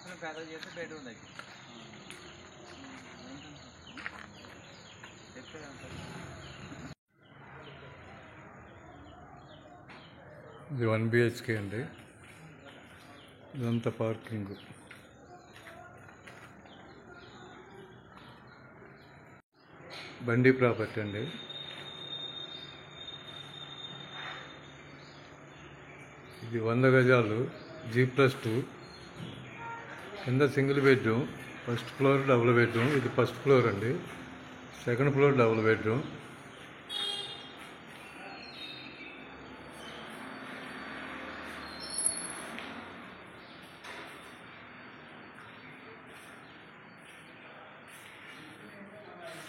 సంవత్సరం పేద చేస్తే బెడ్రూమ్ దగ్గర ఇది 1 BHK అండి. ఇదంతా పార్కింగ్. బండి ప్రాపర్టీ అండి. ఇది 100 గజాలు G+2 కింద single bedroom, first floor double bedroom. ఇది ఫస్ట్ ఫ్లోర్ అండి. Second floor double bedroom.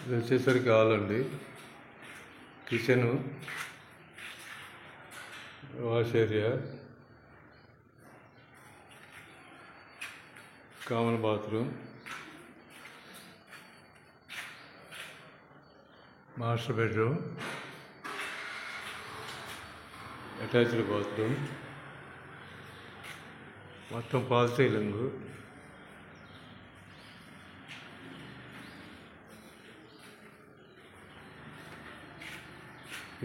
ఇది వచ్చేసరికి హాల్ అండి. Kitchen, wash area, common bathroom, master bedroom, attached bathroom, మొత్తం ఫాల్ సీలింగ్.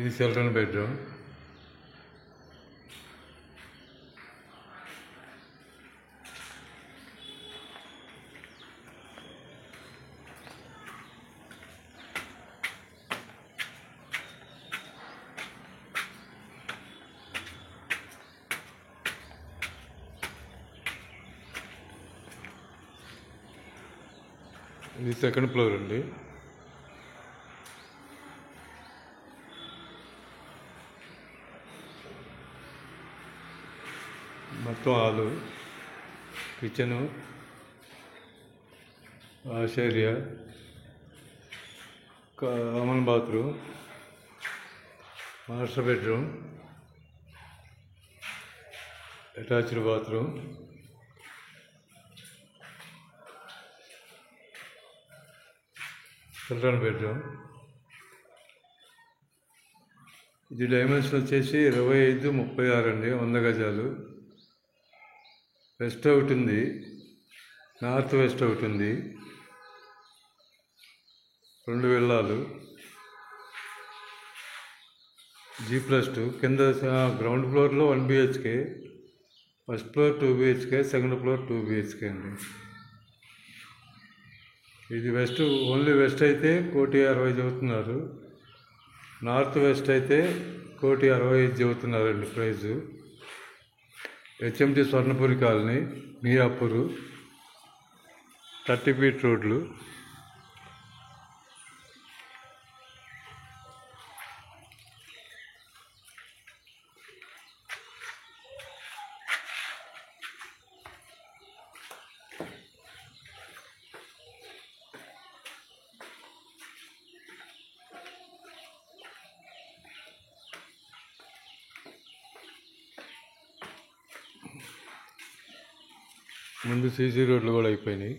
ఇది చిల్డ్రన్ బెడ్రూమ్. ఇది సెకండ్ ఫ్లోర్ అండి. మొత్తం hall, kitchen, wash area, common bathroom, master bedroom, attached bathroom, children bedroom. ఇది dimension వచ్చేసి 25x36 అండి. 100 గజాలు. వెస్ట్ ఒకటి ఉంది, నార్త్ వెస్ట్ ఒకటి ఉంది. 2 విల్లాలు G+2. కింద గ్రౌండ్ ఫ్లోర్లో 1 BHK, first floor 2 BHK, second floor 2 BHK అండి. ఇది వెస్ట్, ఓన్లీ వెస్ట్ అయితే 1,60,000 చెబుతున్నారు. నార్త్ వెస్ట్ అయితే 1,65,000 చెబుతున్నారండి price. HMT Swarnapuri colony, Miyapur, 30 feet రోడ్లు. ముందు CC రోడ్లు కూడా అయిపోయినాయి.